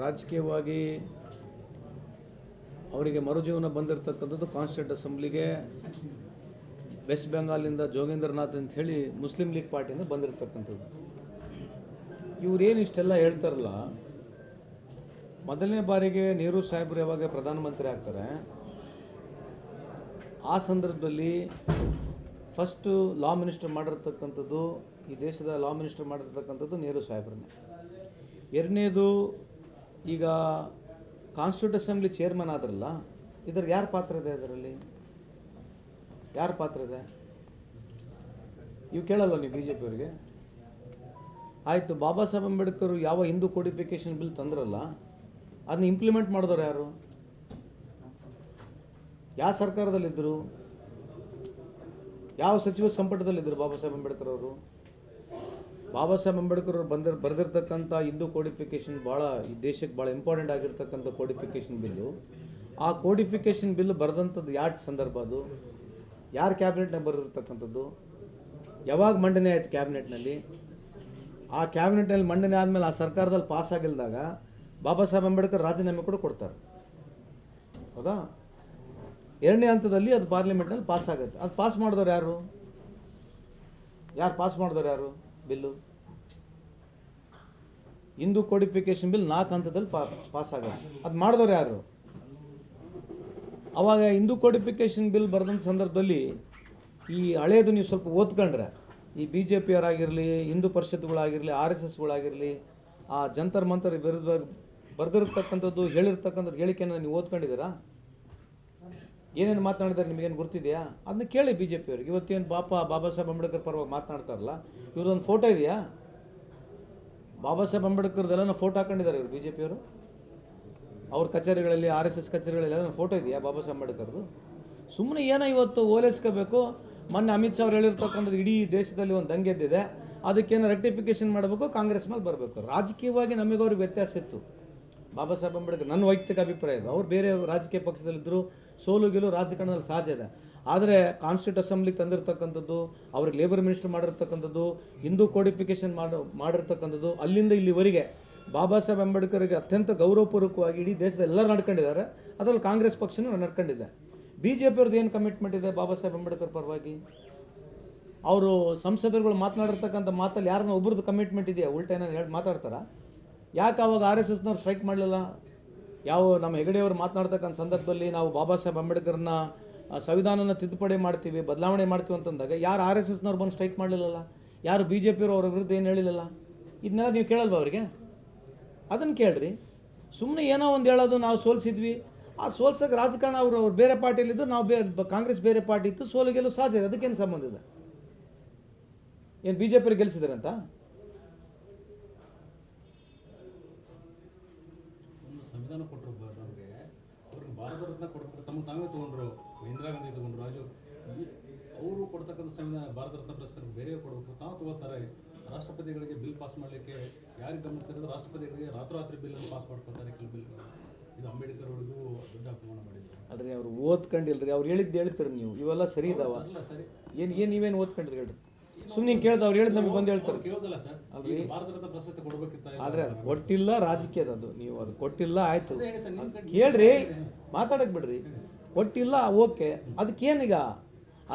ರಾಜಕೀಯವಾಗಿ ಅವರಿಗೆ ಮರುಜೀವನ ಬಂದಿರತಕ್ಕಂಥದ್ದು ಕಾನ್ಸ್ಟಿಟ್ಯೂಂಟ್ ಅಸೆಂಬ್ಲಿಗೆ ವೆಸ್ಟ್ ಬೆಂಗಾಲಿಂದ ಜೋಗೇಂದ್ರನಾಥ್ ಅಂತ ಹೇಳಿ ಮುಸ್ಲಿಂ ಲೀಗ್ ಪಾರ್ಟಿಯಿಂದ ಬಂದಿರತಕ್ಕಂಥದ್ದು. ಇವರೇನು ಇಷ್ಟೆಲ್ಲ ಹೇಳ್ತಾರಲ್ಲ, ಮೊದಲನೇ ಬಾರಿಗೆ ನೆಹರು ಸಾಹೇಬರು ಯಾವಾಗ ಪ್ರಧಾನಮಂತ್ರಿ ಆಗ್ತಾರೆ ಆ ಸಂದರ್ಭದಲ್ಲಿ ಫಸ್ಟು ಲಾ ಮಿನಿಸ್ಟರ್ ಮಾಡಿರ್ತಕ್ಕಂಥದ್ದು, ಈ ದೇಶದ ಲಾ ಮಿನಿಸ್ಟರ್ ಮಾಡಿರ್ತಕ್ಕಂಥದ್ದು ನೆಹರು ಸಾಹೇಬ್ರನ್ನೇ. ಎರಡನೇದು, ಈಗ ಕಾನ್ಸ್ಟಿಟ್ಯೂಂಟ್ ಅಸೆಂಬ್ಲಿ ಚೇರ್ಮನ್ ಆದ್ರಲ್ಲ, ಇದರ ಯಾರ ಪಾತ್ರ ಇದೆ? ಅದರಲ್ಲಿ ಯಾರ ಪಾತ್ರ ಇದೆ? ಇವು ಕೇಳಲ್ಲ ನೀವು ಬಿ ಜೆ ಪಿಯವರಿಗೆ. ಆಯಿತು, ಬಾಬಾ ಸಾಹೇಬ್ ಅಂಬೇಡ್ಕರ್ ಯಾವ ಹಿಂದೂ ಕೋಡಿಫಿಕೇಶನ್ ಬಿಲ್ ತಂದ್ರಲ್ಲ, ಅದನ್ನ ಇಂಪ್ಲಿಮೆಂಟ್ ಮಾಡಿದವರು ಯಾರು? ಯಾವ ಸರ್ಕಾರದಲ್ಲಿದ್ದರು? ಯಾವ ಸಚಿವ ಸಂಪುಟದಲ್ಲಿದ್ದರು ಬಾಬಾ ಸಾಹೇಬ್ ಅಂಬೇಡ್ಕರ್ ಅವರು? ಬಾಬಾ ಸಾಹೇಬ್ ಅಂಬೇಡ್ಕರ್ ಅವರು ಬರೆದಿರ್ತಕ್ಕಂಥ ಹಿಂದೂ ಕೋಡಿಫಿಕೇಶನ್ ಭಾಳ ಈ ದೇಶಕ್ಕೆ ಭಾಳ ಇಂಪಾರ್ಟೆಂಟ್ ಆಗಿರ್ತಕ್ಕಂಥ ಕೋಡಿಫಿಕೇಶನ್ ಬಿಲ್ಲು. ಆ ಕೋಡಿಫಿಕೇಶನ್ ಬಿಲ್ ಬರೆದಂಥದ್ದು ಯಾವ ಸಂದರ್ಭ? ಅದು ಯಾರು ಕ್ಯಾಬಿನೆಟ್ನಾಗ ಬರೆದಿರ್ತಕ್ಕಂಥದ್ದು? ಯಾವಾಗ ಮಂಡನೆ ಆಯಿತು ಕ್ಯಾಬಿನೆಟ್ನಲ್ಲಿ? ಆ ಕ್ಯಾಬಿನೆಟ್ನಲ್ಲಿ ಮಂಡನೆ ಆದಮೇಲೆ ಆ ಸರ್ಕಾರದಲ್ಲಿ ಪಾಸ್ ಆಗಿಲ್ದಾಗ ಬಾಬಾ ಸಾಹೇಬ್ ಅಂಬೇಡ್ಕರ್ ರಾಜೀನಾಮೆ ಕೂಡ ಕೊಡ್ತಾರೆ, ಹೌದಾ? ಎರಡನೇ ಹಂತದಲ್ಲಿ ಅದು ಪಾರ್ಲಿಮೆಂಟ್ನಲ್ಲಿ ಪಾಸ್ ಆಗುತ್ತೆ. ಅದು ಪಾಸ್ ಮಾಡಿದವ್ರು ಯಾರು? ಪಾಸ್ ಮಾಡಿದವ್ರು ಯಾರು ಬಿಲ್ಲು? ಹಿಂದೂ ಕೋಡಿಫಿಕೇಶನ್ ಬಿಲ್ 4 ಹಂತದಲ್ಲಿ ಪಾಸ್ ಆಗುತ್ತೆ. ಅದು ಮಾಡಿದವ್ರು ಯಾರು? ಅವಾಗ ಹಿಂದೂ ಕೋಡಿಫಿಕೇಶನ್ ಬಿಲ್ ಬರೆದಂಥ ಸಂದರ್ಭದಲ್ಲಿ ಈ ಹಳೇದು ನೀವು ಸ್ವಲ್ಪ ಓದ್ಕೊಂಡ್ರೆ, ಈ ಬಿ ಜೆ ಪಿಯವರಾಗಿರಲಿ, ಹಿಂದೂ ಪರಿಷತ್ಗಳಾಗಿರಲಿ, RSSಗಳಾಗಿರಲಿ, ಆ ಜಂತರ್ ಮಂತರ್ ವಿರುದ್ಧವಾಗಿ ಬರೆದಿರ್ತಕ್ಕಂಥದ್ದು, ಹೇಳಿರ್ತಕ್ಕಂಥದ್ದು ಹೇಳಿಕೆಯನ್ನು ನೀವು ಓದ್ಕೊಂಡಿದ್ದೀರಾ? ಏನೇನು ಮಾತನಾಡಿದ್ದಾರೆ ನಿಮಗೇನು ಗುರ್ತಿದೆಯಾ? ಅದನ್ನ ಕೇಳಿ ಬಿ ಜೆ ಪಿಯವ್ರಿಗೆ. ಇವತ್ತೇನು ಬಾಬಾ ಸಾಹೇಬ್ ಅಂಬೇಡ್ಕರ್ ಪರವಾಗಿ ಮಾತನಾಡ್ತಾರಲ್ಲ, ಇವ್ರದೊಂದು ಫೋಟೋ ಇದೆಯಾ? ಬಾಬಾ ಸಾಹೇಬ್ ಅಂಬೇಡ್ಕರ್ದೆಲ್ಲ ಫೋಟೋ ಹಾಕೊಂಡಿದ್ದಾರೆ ಇವರು ಬಿ ಜೆ ಪಿಯವರು. ಅವ್ರ ಕಚೇರಿಗಳಲ್ಲಿ, RSS ಕಚೇರಿಗಳೆಲ್ಲ ಫೋಟೋ ಇದೆಯಾ ಬಾಬಾ ಸಾಹೇಬ್ ಅಂಬೇಡ್ಕರ್ದು? ಸುಮ್ಮನೆ ಏನೋ ಇವತ್ತು ಓಲೈಸ್ಕೋಬೇಕು. ಮೊನ್ನೆ ಅಮಿತ್ ಶಾ ಅವ್ರು ಹೇಳಿರ್ತಕ್ಕಂಥದ್ದು ಇಡೀ ದೇಶದಲ್ಲಿ ಒಂದು ದಂಗೆ ಎದ್ದಿದೆ, ಅದಕ್ಕೇನು ರೆಕ್ಟಿಫಿಕೇಶನ್ ಮಾಡಬೇಕು, ಕಾಂಗ್ರೆಸ್ ಮೇಲೆ ಬರಬೇಕು. ರಾಜಕೀಯವಾಗಿ ನಮಗವ್ರಿಗೆ ವ್ಯತ್ಯಾಸ ಇತ್ತು. ಬಾಬಾ ಸಾಹೇಬ್ ಅಂಬೇಡ್ಕರ್, ನನ್ನ ವೈಯಕ್ತಿಕ ಅಭಿಪ್ರಾಯ ಇದೆ, ಅವ್ರು ಬೇರೆ ರಾಜಕೀಯ ಪಕ್ಷದಲ್ಲಿದ್ದರು, ಸೋಲು ಗೆಲುವು ರಾಜಕಾರಣದಲ್ಲಿ ಸಹಜ ಇದೆ. ಆದರೆ ಕಾನ್ಸ್ಟಿಟ್ಯೂಂಟ್ ಅಸೆಂಬ್ಲಿಗೆ ತಂದಿರತಕ್ಕಂಥದ್ದು, ಅವ್ರಿಗೆ ಲೇಬರ್ ಮಿನಿಸ್ಟರ್ ಮಾಡಿರ್ತಕ್ಕಂಥದ್ದು, ಹಿಂದೂ ಕೋಡಿಫಿಕೇಶನ್ ಮಾಡಿರ್ತಕ್ಕಂಥದ್ದು, ಅಲ್ಲಿಂದ ಇಲ್ಲಿವರೆಗೆ ಬಾಬಾ ಸಾಹೇಬ್ ಅಂಬೇಡ್ಕರ್ಗೆ ಅತ್ಯಂತ ಗೌರವಪೂರ್ವಕವಾಗಿ ಇಡೀ ದೇಶದ ಎಲ್ಲರೂ ನಡ್ಕೊಂಡಿದ್ದಾರೆ. ಅದರಲ್ಲಿ ಕಾಂಗ್ರೆಸ್ ಪಕ್ಷನೂ ನಡ್ಕೊಂಡಿದೆ. ಬಿ ಜೆ ಪಿಯವ್ರದ್ದು ಏನು ಕಮಿಟ್ಮೆಂಟ್ ಇದೆ ಬಾಬಾ ಸಾಹೇಬ್ ಅಂಬೇಡ್ಕರ್ ಪರವಾಗಿ? ಅವರು ಸಂಸದರುಗಳು ಮಾತನಾಡಿರ್ತಕ್ಕಂಥ ಮಾತಲ್ಲಿ ಯಾರನ್ನ ಒಬ್ರದ್ದು ಕಮಿಟ್ಮೆಂಟ್ ಇದೆಯಾ? ಉಲ್ಟೇನ ಹೇಳಿ ಮಾತಾಡ್ತಾರಾ? ಯಾಕೆ ಅವಾಗ RSSನವ್ರು ಸ್ಟ್ರೈಕ್ ಮಾಡಲಿಲ್ಲ? ಯಾವ ನಮ್ಮ ಹೆಗಡೆಯವರು ಮಾತನಾಡ್ತಕ್ಕಂಥ ಸಂದರ್ಭದಲ್ಲಿ ನಾವು ಬಾಬಾ ಸಾಹೇಬ್ ಅಂಬೇಡ್ಕರ್ನ ಸಂವಿಧಾನನ ತಿದ್ದುಪಡಿ ಮಾಡ್ತೀವಿ, ಬದಲಾವಣೆ ಮಾಡ್ತೀವಿ ಅಂತಂದಾಗ ಯಾರು RSSನವ್ರು ಬಂದು ಸ್ಟ್ರೈಕ್ ಮಾಡಲಿಲ್ಲಲ್ಲ? ಯಾರು ಬಿ ಜೆ ಪಿಯವರು ಅವ್ರ ವಿರುದ್ಧ ಏನು ಹೇಳಿಲ್ಲಲ್ಲ? ಇದನ್ನೆಲ್ಲ ನೀವು ಕೇಳಲ್ವ ಅವರಿಗೆ? ಅದನ್ನು ಕೇಳ್ರಿ. ಸುಮ್ಮನೆ ಏನೋ ಒಂದು ಹೇಳೋದು, ನಾವು ಸೋಲಿಸಿದ್ವಿ, ಆ ಸೋಲ್ಸೋಕ್ಕೆ ರಾಜಕಾರಣ. ಅವ್ರು ಬೇರೆ ಪಾರ್ಟಿಯಲ್ಲಿದ್ದು, ನಾವು ಕಾಂಗ್ರೆಸ್ ಬೇರೆ ಪಾರ್ಟಿ ಇತ್ತು, ಸೋಲು ಗೆಲ್ಲೋ ಸಹಜ ಇದೆ. ಅದಕ್ಕೇನು ಸಂಬಂಧ ಇದೆ? ಏನು ಬಿ ಜೆ ಪಿಯವ್ರು ಗೆಲ್ಲಿಸಿದಾರೆ ಅಂತ? ಸಂವಿಧಾನ ಕೊಟ್ಟರು ನಮಗೆ, ಅವ್ರಿಗೆ ಭಾರತ ರತ್ನ ಕೊಡ್ಬೇಕು, ತಮಗೆ ತಾವೇ ತೊಗೊಂಡ್ರು, ಇಂದಿರಾ ಗಾಂಧಿ ತೊಗೊಂಡ್ರು, ಅವರು ಕೊಡ್ತಕ್ಕಂಥ ಸಂವಿಧಾನ ಭಾರತ ರತ್ನ ಪ್ರಶಸ್ತಿ ಬೇರೆ ಕೊಡಬೇಕು, ತಾವು ತಗೋತಾರೆ. ರಾಷ್ಟ್ರಪತಿಗಳಿಗೆ ಬಿಲ್ ಪಾಸ್ ಮಾಡಲಿಕ್ಕೆ ಯಾರಿಗೆ ಗಮನಿಸ್ತಾರೆ? ರಾಷ್ಟ್ರಪತಿಗಳಿಗೆ ರಾತ್ರೋರಾತ್ರಿ ಬಿಲ್ಲನ್ನು ಪಾಸ್ ಮಾಡ್ಕೊತಾರೆ ಕೆಲವು ಬಿಲ್ಗಳು. ಇದು ಅಂಬೇಡ್ಕರ್ ಅವ್ರಿಗೂ ದೊಡ್ಡ ಅಪಮಾನ ಮಾಡಿದ್ರು. ಅಲ್ರಿ, ಅವ್ರು ಓದ್ಕೊಂಡಿಲ್ರಿ, ಅವ್ರು ಹೇಳಿದ್ದು ಹೇಳ್ತೀರಿ ನೀವು. ಇವೆಲ್ಲ ಸರಿ ಇದಾವ? ಏನು ನೀವೇನು ಓದ್ಕೊಂಡ್ರಿ ಹೇಳ್ರಿ? ಸುಮ್ಮನೆ ಕೇಳ್ದ ಅವ್ರು ಹೇಳಿದ್ ನಮಗೆ ಬಂದು ಹೇಳ್ತಾರೆ. ಕೇಳೋದಲ್ಲ ಸರ್, ಅಲ್ರಿ ಭಾರತ ರತ್ನ ಪ್ರಶಸ್ತಿ ಕೊಡಬೇಕಿತ್ತ? ಆದರೆ ಅದು ಕೊಟ್ಟಿಲ್ಲ, ರಾಜಕೀಯದ ಅದು. ನೀವು ಅದು ಕೊಟ್ಟಿಲ್ಲ, ಆಯಿತು, ಕೇಳ್ರಿ, ಮಾತಾಡಕ್ಕೆ ಬಿಡ್ರಿ. ಕೊಟ್ಟಿಲ್ಲ, ಓಕೆ, ಅದಕ್ಕೇನೀಗ?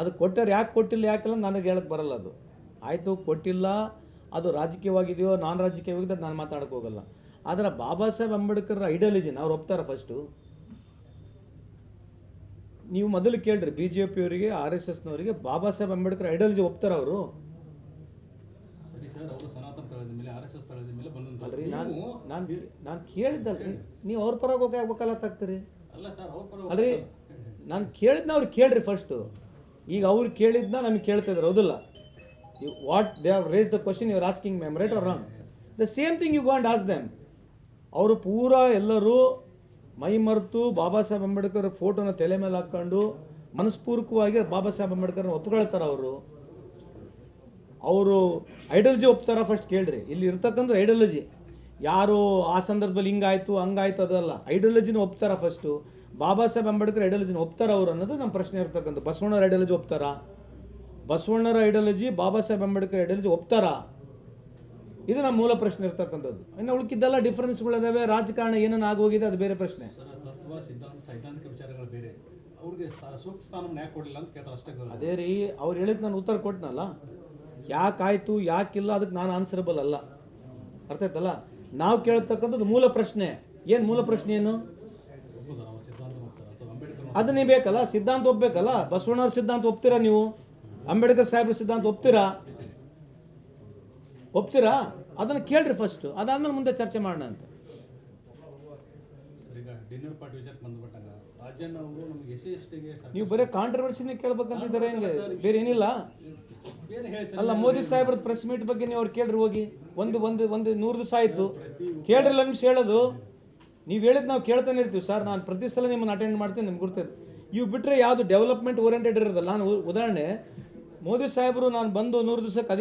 ಅದು ಕೊಟ್ಟರೆ ಯಾಕೆ ಕೊಟ್ಟಿಲ್ಲ, ಯಾಕೆಲ್ಲ ನನಗೆ ಹೇಳಕ್ಕೆ ಬರಲ್ಲ. ಅದು ಆಯಿತು, ಕೊಟ್ಟಿಲ್ಲ, ಅದು ರಾಜಕೀಯವಾಗಿದೆಯೋ ನಾನ್ ರಾಜಕೀಯವಾಗಿದೆ ಅದು ನಾನು ಮಾತಾಡೋಕ್ಕೆ ಹೋಗಲ್ಲ. ಆದರೆ ಬಾಬಾ ಸಾಹೇಬ್ ಅಂಬೇಡ್ಕರ್ ಐಡಿಯಾಲಜಿನ ಅವ್ರು ಒಪ್ತಾರ? ಫಸ್ಟು ನೀವು ಮೊದಲು ಕೇಳ್ರಿ B J ಪಿಯವರಿಗೆ, RSSನವರಿಗೆ Baba Saheb Ambedkar ideology ಒಪ್ತಾರ ಅವರು? ಸರಿ ಸರ್, ಅವರು ಸನಾತನ ತಳದ ಮೇಲೆ, RSS ತಳದ ಮೇಲೆ ಅಲ್ರಿ, ನಾನು ಕೇಳಿದ್ದಲ್ರಿ, ನೀವು ಅವ್ರ ಪರವಾಗಿ ಹೋಗಿ ವಕಾಲತ್ ಆಗ್ತೀರಿ? ಅಲ್ಲ ಸರ್, ಅವ್ರ ಪರ ಅಲ್ರಿ, ನಾನು ಕೇಳಿದ್ನ ಅವ್ರು ಕೇಳ್ರಿ ಫಸ್ಟು. ಈಗ ಅವ್ರು ಕೇಳಿದ್ನ ನಮಗೆ ಕೇಳ್ತಾ ಇದ್ರು, ಹೌದಿಲ್ಲ? What they have raised the question you are asking ma'am, right or wrong? The same thing you go and ask them. ಅವರು ಪೂರಾ ಎಲ್ಲರೂ ಮೈ ಮರೆತು ಬಾಬಾ ಸಾಹೇಬ್ ಅಂಬೇಡ್ಕರ್ ಫೋಟೋನ ತಲೆ ಮೇಲೆ ಹಾಕ್ಕೊಂಡು ಮನಸ್ಪೂರ್ವಕವಾಗಿ ಬಾಬಾ ಸಾಹೇಬ್ ಅಂಬೇಡ್ಕರ್ನ ಒಪ್ಕೊಳ್ತಾರ. ಅವರು ಐಡಿಯಾಲಜಿ ಒಪ್ತಾರ? ಫಸ್ಟ್ ಕೇಳ್ರಿ. ಇಲ್ಲಿ ಇರ್ತಕ್ಕಂಥ ಐಡಿಯಾಲಜಿ ಯಾರು ಆ ಸಂದರ್ಭದಲ್ಲಿ ಹಿಂಗಾಯ್ತು ಹಂಗಾಯ್ತು ಅದಲ್ಲ, ಐಡಿಯಾಲಜಿನ ಒಪ್ತಾರ ಫಸ್ಟು? ಬಾಬಾ ಸಾಹೇಬ್ ಅಂಬೇಡ್ಕರ್ ಐಡಿಯಾಲಜಿನ ಒಪ್ತಾರ ಅವರು ಅನ್ನೋದು ನಮ್ಮ ಪ್ರಶ್ನೆ ಇರ್ತಕ್ಕಂಥ. ಬಸವಣ್ಣರ ideology ಒಪ್ತಾರಾ? ಬಸವಣ್ಣರ ideology, Baba Saheb Ambedkar ideology ಒಪ್ತಾರಾ? ಇದು ನಮ್ಮ ಮೂಲ ಪ್ರಶ್ನೆ ಇರ್ತಕ್ಕಂಥದ್ದು. ಇನ್ನು ಉಳ್ಕಿದ್ದೆಲ್ಲ ಡಿಫ್ರೆನ್ಸ್ಗಳಿದಾವೆ, ರಾಜಕಾರಣ ಏನನ್ನ ಆಗೋಗಿದೆ ಅದು ಬೇರೆ ಪ್ರಶ್ನೆ. ಸರ್ ತತ್ವ ಸಿದ್ಧಾಂತ ಸೈದ್ಧಾಂತಿಕ ವಿಚಾರಗಳು ಬೇರೆ, ಅವ್ರಿಗೆ ಸೂಕ್ತ ಸ್ಥಾನವನ್ನು ಯಾಕೆ ಕೊಡಲಿಲ್ಲ ಅಂತ ಕೇಳ್ತಾರೆ ಅಷ್ಟೇ. ಅದೇ ರೀ, ಅವ್ರು ಹೇಳಿದ್ ನಾನು ಉತ್ತರ ಕೊಟ್ಟನಲ್ಲ, ಯಾಕಾಯ್ತು ಯಾಕಿಲ್ಲ ಅದಕ್ಕೆ ನಾನು ಆನ್ಸರಬಲ್ ಅಲ್ಲ. ಅರ್ಥ ಆಯ್ತಲ್ಲ? ನಾವು ಕೇಳ್ತಕ್ಕಂಥದ್ದು ಮೂಲ ಪ್ರಶ್ನೆ. ಏನು ಮೂಲ ಪ್ರಶ್ನೆ ಏನು? ಅದನ್ನೇ ಬೇಕಲ್ಲ, ಸಿದ್ಧಾಂತ ಒಪ್ಬೇಕಲ್ಲ. ಬಸವಣ್ಣವ್ರ ಸಿದ್ಧಾಂತ ಒಪ್ತೀರಾ ನೀವು? ಅಂಬೇಡ್ಕರ್ ಸಾಹೇಬ್ರ ಸಿದ್ಧಾಂತ ಒಪ್ತೀರಾ? ಅದನ್ನು ಕೇಳ್ರಿ ಫಸ್ಟ್, ಅದಾದ್ಮೇಲೆ ಮುಂದೆ ಚರ್ಚೆ ಮಾಡೋಣ ಅಂತ. ಈಗ ಡಿನ್ನರ್ ಪಾರ್ಟಿ ವಿಚಾರಕ್ಕೆ ಬಂದ್ಬಿಟ್ಟಾಗ ರಾಜಣ್ಣ ಅವರು ನಮಗೆ SC/STಗೆ ನೀವು ಬರೀ ಕಾಂಟ್ರವರ್ಸಿನೇ ಕೇಳ್ಬೇಕಂತಿದ್ದಾರೆ, ಹೆಂಗೆ? ಬೇರೆ ಏನಿಲ್ಲ ಬೇರೆ ಹೇಳಿ ಸರ್. ಅಲ್ಲ, ಮೋದಿ ಸಾಹೇಬ್ರ ಪ್ರೆಸ್ ಮೀಟ್ ಬಗ್ಗೆ ನೀವು ಅವ್ರು ಕೇಳ್ರಿ ಹೋಗಿ. ಒಂದು 100 ದಿವಸ ಆಯಿತು, ಕೇಳ್ರಿ. ನಿಮಿಷ ಹೇಳೋದು ನೀವು ಹೇಳಿದ್ ನಾವು ಕೇಳ್ತಾನೆ ಇರ್ತೀವಿ ಸರ್. ನಾನು ಪ್ರತಿ ಸಲ ನಿಮ್ಮನ್ನು ಅಟೆಂಡ್ ಮಾಡ್ತೀನಿ, ನಿಮ್ಗೆ ಗೊತ್ತಿದೆ. ಇವು ಬಿಟ್ಟರೆ ಯಾವುದು ಡೆವಲಪ್ಮೆಂಟ್ ಓರಿಯೆಂಟೆಡ್ ಇರೋದಲ್ಲ. ನಾನು ಉದಾಹರಣೆ, ಮೋದಿ ಸಾಹೇಬರು ನಾನು ಬಂದು 100 ದಿವಸಕ್ಕೆ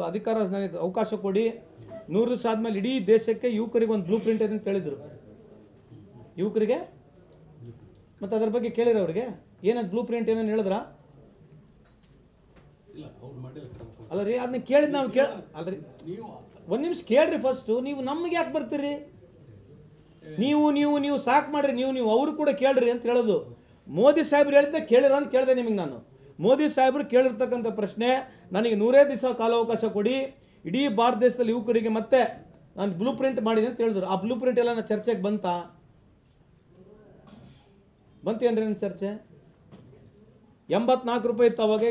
ಅಧಿಕಾರ ನನಗೆ ಅವಕಾಶ ಕೊಡಿ, 100 ದಿವಸ ಆದಮೇಲೆ ಇಡೀ ದೇಶಕ್ಕೆ ಯುವಕರಿಗೆ ಒಂದು ಬ್ಲೂ ಪ್ರಿಂಟ್ ಅಂತ ಹೇಳಿದರು. ಯುವಕರಿಗೆ ಮತ್ತು ಅದ್ರ ಬಗ್ಗೆ ಕೇಳಿರ ಅವ್ರಿಗೆ ಏನದು ಬ್ಲೂ ಪ್ರಿಂಟ್ ಏನೇನು ಹೇಳಿದ್ರ? ಅಲ್ಲ ರೀ, ಅದನ್ನ ಕೇಳಿದ್ ನಾವು ಅಲ್ರಿ, ಒಂದು ನಿಮಿಷ ಕೇಳ್ರಿ ಫಸ್ಟು. ನೀವು ನಮ್ಗೆ ಯಾಕೆ ಬರ್ತೀರಿ? ನೀವು ಸಾಕು ಮಾಡ್ರಿ. ನೀವು ಅವರು ಕೂಡ ಕೇಳ್ರಿ ಅಂತ ಹೇಳೋದು. ಮೋದಿ ಸಾಹೇಬ್ರು ಹೇಳಿದ್ದೆ ಕೇಳಿರ ಅಂತ ಕೇಳಿದೆ ನಿಮಗೆ ನಾನು. ಮೋದಿ ಸಾಹೇಬ್ರು ಕೇಳಿರ್ತಕ್ಕಂಥ ಪ್ರಶ್ನೆ, ನನಗೆ 100 ದಿವಸ ಕಾಲಾವಕಾಶ ಕೊಡಿ, ಇಡೀ ಭಾರತ ದೇಶದಲ್ಲಿ ಯುವಕರಿಗೆ ಮತ್ತೆ ನಾನು ಬ್ಲೂ ಪ್ರಿಂಟ್ ಮಾಡಿದೆ ಅಂತ ಹೇಳಿದ್ರು. ಆ ಬ್ಲೂ ಪ್ರಿಂಟ್ ಎಲ್ಲ ಚರ್ಚೆಗೆ ಬಂತೇನ್ರಿ ನನ್ನ ಚರ್ಚೆ? 84 ರೂಪಾಯಿ ಇತ್ತು ಅವಾಗ.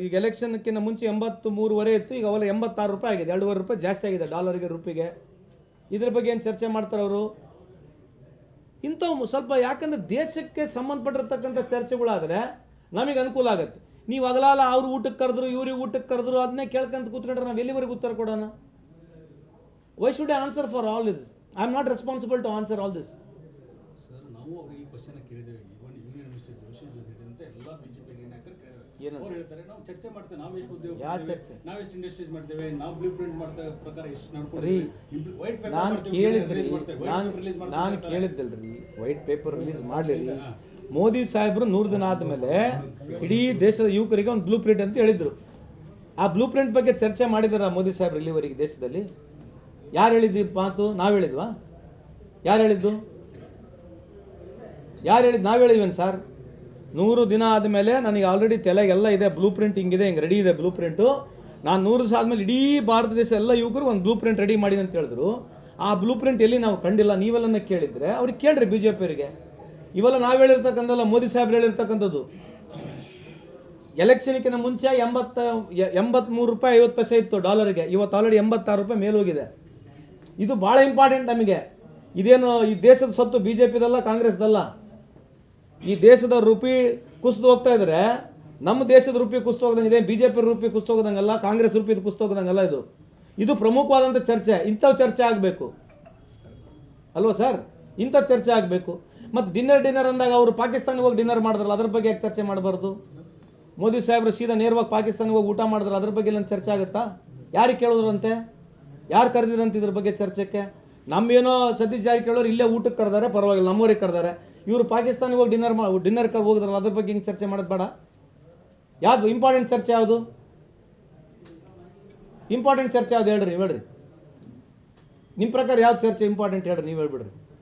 ಈಗ ಎಲೆಕ್ಷನ್ಕಿಂತ ಮುಂಚೆ 83.5 ಇತ್ತು, ಈಗ ಅವೆಲ್ಲ 86 ರೂಪಾಯಿ ಆಗಿದೆ. 2.5 ರೂಪಾಯಿ ಜಾಸ್ತಿ ಆಗಿದೆ ಡಾಲರ್ಗೆ ರೂಪಿಗೆ. ಇದ್ರ ಬಗ್ಗೆ ಏನು ಚರ್ಚೆ ಮಾಡ್ತಾರೆ ಅವರು? ಇಂಥವು ಸ್ವಲ್ಪ, ಯಾಕಂದ್ರೆ ದೇಶಕ್ಕೆ ಸಂಬಂಧಪಟ್ಟಿರ್ತಕ್ಕಂಥ ಚರ್ಚೆಗಳಾದರೆ ನಮಗೆ ಅನುಕೂಲ ಆಗುತ್ತೆ. ನೀವು ಅಗಲಾಲ ಅವ್ರು ಊಟಕ್ಕೆ ಕರೆದ್ರು, ಇವ್ರಿಗೆ ಊಟಕ್ಕೆ ಕರೆದ್ರು, ಅದನ್ನೇ ಕೇಳ್ಕೊಂತ ಕೂತ್ಕೊಂಡ್ರೆ ನಾವು ಎಲ್ಲಿವರೆಗೂ ಉತ್ತರ ಕೊಡೋಣ? Why should I answer for all this? I am not responsible to answer all this. Sir, ನಾವು ಅವ್ರಿಗೆ ಈ ಕ್ವಶನ್ ಕೇಳಿದ್ದೇವೆ. ಇವನ್ ಯೂನಿಯನ್ ಮಿನಿಸ್ಟರ್ ಜೋಶಿ ಜೊತೆ ಎಲ್ಲ ಬಿಜೆಪಿ ನಾಯಕರು ಕೇಳಿದ್ದಾರೆ. ಅವ್ರು ಹೇಳ್ತಾರೆ, ನಾವು ಚರ್ಚೆ ಮಾಡ್ತೇವೆ, ನಾವು ಎಷ್ಟು ಉದ್ಯೋಗ ಮಾಡ್ತೇವೆ, ನಾವು ಎಷ್ಟು ಇಂಡಸ್ಟ್ರೀಸ್ ಮಾಡ್ತೇವೆ, ನಾವು ಬ್ಲೂ ಪ್ರಿಂಟ್ ಮಾಡ್ತಾ ಪ್ರಕಾರ ಎಷ್ಟು ನಡ್ಕೊಂಡಿದ್ದೀವಿ. ನಾನು ಕೇಳಿದ್ದಲ್ರಿ, ವೈಟ್ ಪೇಪರ್ ರಿಲೀಸ್ ಮಾಡಲಿರಿ. ಮೋದಿ ಸಾಹೇಬರು 100 ದಿನ ಆದಮೇಲೆ ಇಡೀ ದೇಶದ ಯುವಕರಿಗೆ ಒಂದು ಬ್ಲೂ ಪ್ರಿಂಟ್ ಅಂತ ಹೇಳಿದ್ರು. ಆ ಬ್ಲೂ ಪ್ರಿಂಟ್ ಬಗ್ಗೆ ಚರ್ಚೆ ಮಾಡಿದಾರ ಮೋದಿ ಸಾಹೇಬ್ರು ಇಲ್ಲಿವರೆಗೆ ದೇಶದಲ್ಲಿ? ಯಾರು ಹೇಳಿದ್ದು ಮಾತು? ನಾವು ಹೇಳಿದ್ವಾ? ಯಾರು ಹೇಳಿದ್ದು? ನಾವು ಹೇಳಿದ್ವೇನು ಸರ್? 100 ದಿನ ಆದಮೇಲೆ ನನಗೆ ಆಲ್ರೆಡಿ ತಲೆಗೆಲ್ಲ ಇದೆ, ಬ್ಲೂ ಪ್ರಿಂಟ್ ಹಿಂಗಿದೆ, ಹಿಂಗೆ ರೆಡಿ ಇದೆ ಬ್ಲೂ ಪ್ರಿಂಟು. ನಾನು 100 ದಿವಸ ಆದಮೇಲೆ ಇಡೀ ಭಾರತ ದೇಶ ಎಲ್ಲ ಯುವಕರು ಒಂದು ಬ್ಲೂ ಪ್ರಿಂಟ್ ರೆಡಿ ಮಾಡಿ ಅಂತ ಹೇಳಿದ್ರು. ಆ ಬ್ಲೂ ಪ್ರಿಂಟ್ ಎಲ್ಲಿ ನಾವು ಕಂಡಿಲ್ಲ. ನೀವೆಲ್ಲ ಕೇಳಿದ್ರೆ ಅವ್ರಿಗೆ ಕೇಳ್ರಿ BJP-ಅವರಿಗೆ. ಇವೆಲ್ಲ ನಾವು ಹೇಳಿರ್ತಕ್ಕಂಥಲ್ಲ, ಮೋದಿ ಸಾಹೇಬ್ರು ಹೇಳಿರ್ತಕ್ಕಂಥದ್ದು. ಎಲೆಕ್ಷನ್ಕಿಂತ ಮುಂಚೆ 83 ರೂಪಾಯಿ 50 ಪೈಸೆ ಇತ್ತು ಡಾಲರ್ಗೆ. ಇವತ್ತು ಆಲ್ರೆಡಿ 86 ರೂಪಾಯಿ ಮೇಲೆ ಹೋಗಿದೆ. ಇದು ಭಾಳ ಇಂಪಾರ್ಟೆಂಟ್ ನಮಗೆ. ಇದೇನು ಈ ದೇಶದ ಸೊತ್ತು BJP-ದಲ್ಲ, ಕಾಂಗ್ರೆಸ್ದಲ್ಲ. ಈ ದೇಶದ ರೂಪಿ ಕುಸಿದು ಹೋಗ್ತಾ ಇದ್ರೆ ನಮ್ಮ ದೇಶದ ರೂಪಿ ಕುಸಿದು ಹೋಗ್ದಂಗಿದೆ. BJP ರೂಪಿ ಕುಸಿದು ಹೋಗೋದಂಗಲ್ಲ, ಕಾಂಗ್ರೆಸ್ ರೂಪಿ ಕುಸಿದು ಹೋಗೋದಂಗಲ್ಲ. ಇದು ಪ್ರಮುಖವಾದಂಥ ಚರ್ಚೆ. ಇಂಥವು ಚರ್ಚೆ ಆಗಬೇಕು ಅಲ್ವಾ ಸರ್? ಇಂಥ ಚರ್ಚೆ ಆಗಬೇಕು. ಮತ್ತು ಡಿನ್ನರ್ ಅಂದಾಗ ಅವರು ಪಾಕಿಸ್ತಾನಿಗೆ ಹೋಗಿ ಡಿನ್ನರ್ ಮಾಡಿದ್ರಲ್ಲ, ಅದ್ರ ಬಗ್ಗೆ ಯಾಕೆ ಚರ್ಚೆ ಮಾಡಬಾರ್ದು? ಮೋದಿ ಸಾಹೇಬ್ರು ಸೀದಾ ನೇರವಾಗಿ ಪಾಕಿಸ್ತಾನಿಗೆ ಹೋಗಿ ಊಟ ಮಾಡಿದ್ರೆ ಅದ್ರ ಬಗ್ಗೆ ಎಲ್ಲ ಚರ್ಚೆ ಆಗುತ್ತಾ? ಯಾರಿಗೆ ಕೇಳೋದ್ರಂತೆ? ಯಾರು ಕರೆದಿರಂತೆ ಇದ್ರ ಬಗ್ಗೆ ಚರ್ಚೆಗೆ? ನಮ್ಮೇನೋ ಸತೀಶ್ ಜಾರಕಿಹೊಳಿ ಇಲ್ಲೇ ಊಟಕ್ಕೆ ಕರೆದಾರೆ, ಪರವಾಗಿಲ್ಲ, ನಮ್ಮೂರಿಗೆ ಕರೆದಾರೆ. ಇವರು ಪಾಕಿಸ್ತಾನಿಗೆ ಹೋಗಿ ಡಿನ್ನರ್ ಹೋಗಿದ್ರಲ್ಲ, ಅದ್ರ ಬಗ್ಗೆ ಹಿಂಗೆ ಚರ್ಚೆ ಮಾಡೋದು ಬೇಡ? ಯಾವುದು ಇಂಪಾರ್ಟೆಂಟ್ ಚರ್ಚೆ? ಯಾವುದು ಇಂಪಾರ್ಟೆಂಟ್ ಚರ್ಚೆ? ಯಾವ್ದು ಹೇಳ್ರಿ, ನಿಮ್ಮ ಪ್ರಕಾರ ಯಾವ್ದು ಚರ್ಚೆ ಇಂಪಾರ್ಟೆಂಟ್ ಹೇಳ್ರಿ, ನೀವು ಹೇಳ್ಬಿಡ್ರಿ.